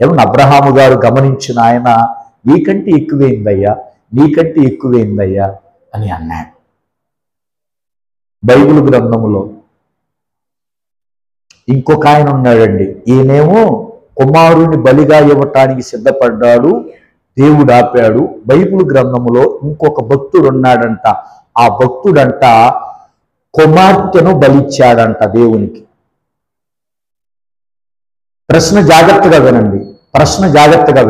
Speaker 1: ఏమన్నా అబ్రహాము గారు గమనించిన ఆయన, నీకంటే ఎక్కువైందయ్యా, నీకంటే ఎక్కువైందయ్యా అని అన్నాడు. బైబిల్ గ్రంథములో ఇంకొక ఆయన ఉన్నాడండి. ఈయనేమో కుమారుని బలిగా ఇవ్వటానికి సిద్ధపడ్డాడు, దేవుడు ఆపాడు. బైబిల్ గ్రంథములో ఇంకొక భక్తుడు ఉన్నాడంట. ఆ భక్తుడంట కుమార్తెను బలిచ్చాడంట దేవునికి. ప్రశ్న జాగ్రత్తగా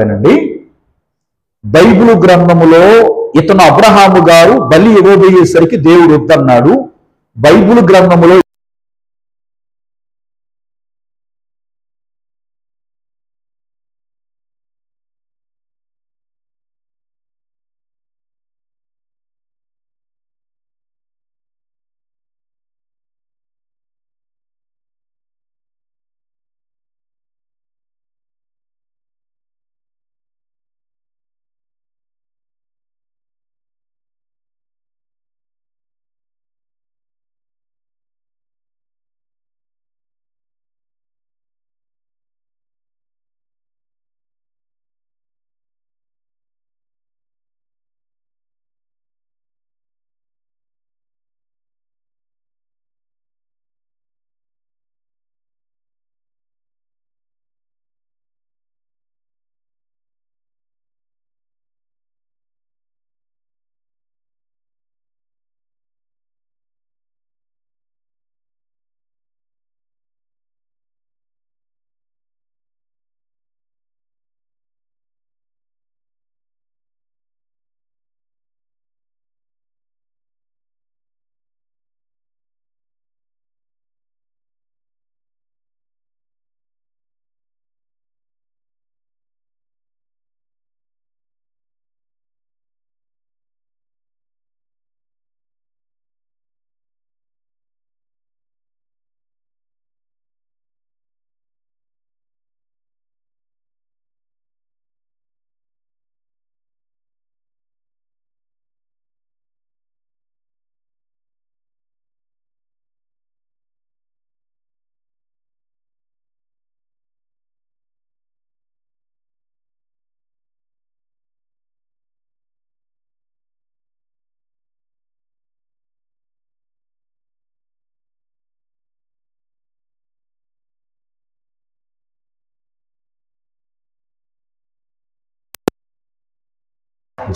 Speaker 1: వినండి. బైబిల్ గ్రంథములో ఇతను అబ్రహాము గారు బలి ఇవ్వబోయేసరికి దేవుడు వద్దన్నాడు. బైబిల్ గ్రంథములో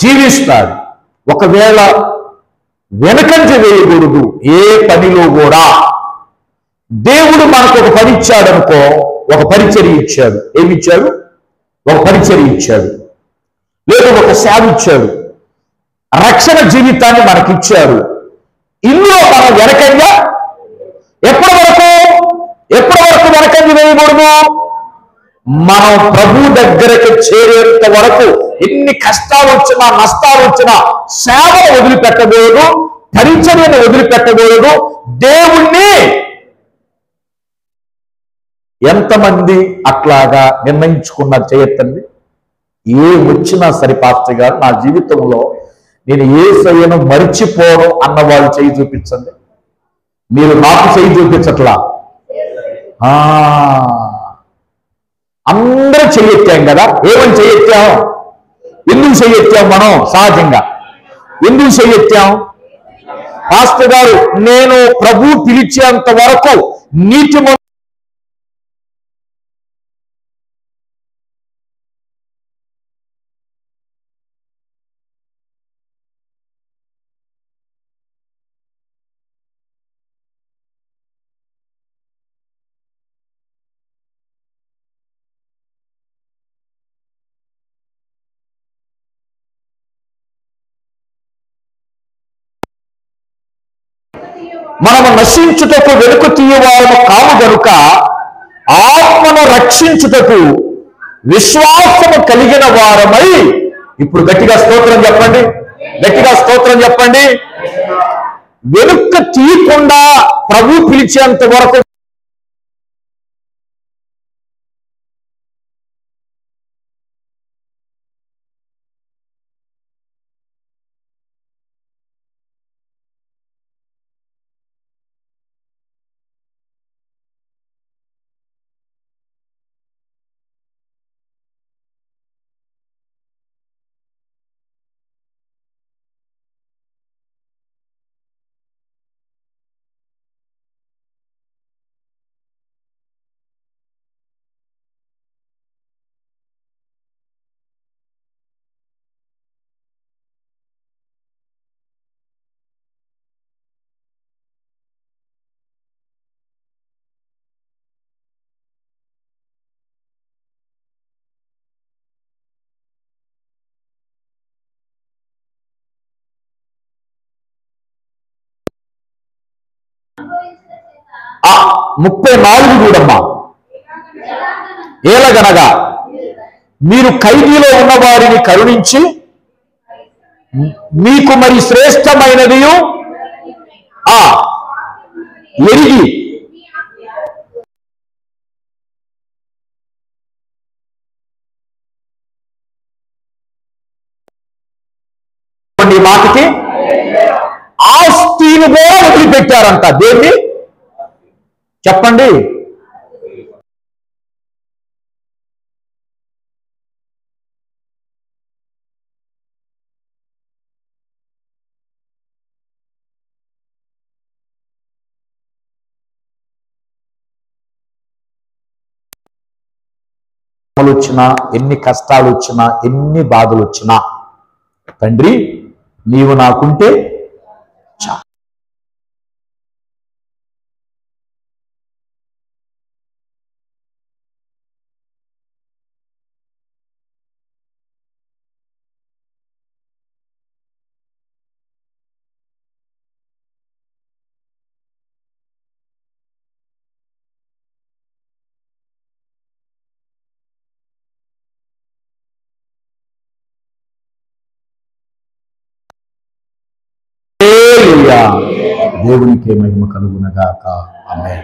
Speaker 1: జీవిస్తాడు. ఒకవేళ వెనకంజ వేయకూడదు ఏ పనిలో కూడా. దేవుడు మనకు ఒక పని ఇచ్చాడనుకో, ఒక పరిచర్య ఇచ్చాడు. ఏమిచ్చాడు? ఒక పరిచర్య ఇచ్చాడు, లేదా ఒక సేవ ఇచ్చాడు, రక్షణ జీవితాన్ని మనకిచ్చాడు. ఇందులో మనం వెనకంగా ఎప్పటి వరకు వెనకంజ వేయకూడదు? మనం ప్రభు దగ్గరకు చేరేంత వరకు ఎన్ని కష్టాలు వచ్చినా, నష్టాలు వచ్చినా సేవను వదిలిపెట్టకూడదు, పరిచర్యను వదిలిపెట్టకూడదు. దేవుణ్ణి ఎంతమంది అట్లాగా నిర్ణయించుకున్నారు? చేయొద్దండి. ఏ వచ్చినా సరే పాస్టర్ గారు నా జీవితంలో నేను యేసయ్యను మరిచిపోను అన్నవాళ్ళు చేయి చూపించండి. మీరు నాకు చేయి చూపించట్లా. అందరూ చెయ్యెత్తాం కదా. ఏమని చెయ్యెత్తాం? ఎందుకు చెయ్యెత్తాం? మనం సహజంగా ఎందుకు చెయ్యెత్తాం? పాస్టర్ గారు నేను ప్రభు పిలిచేంత వరకు నీతి మనము నశించుటకు వెనుక తీయవారము కాము గనుక ఆత్మను రక్షించుటకు విశ్వాసము కలిగిన వారమై. ఇప్పుడు గట్టిగా స్తోత్రం చెప్పండి, గట్టిగా స్తోత్రం చెప్పండి. వెనుక తీయకుండా ప్రభు పిలిచేంత వరకు ఆ 34 చూడమ్మా. ఏలగనగా మీరు ఖైదీలో ఉన్న వారిని కరుణించి మీకు మరి శ్రేష్టమైనది ఎరిగి మాటకి ఆస్తిని కూడా వదిలిపెట్టారంట. దేన్ని చెప్పండి? వచ్చినా, ఎన్ని కష్టాలు వచ్చినా, ఎన్ని బాధలు వచ్చినా, తండ్రి నీవు నాకుంటే దేవునికి మహిమ కలుగునగాక. ఆమేన్.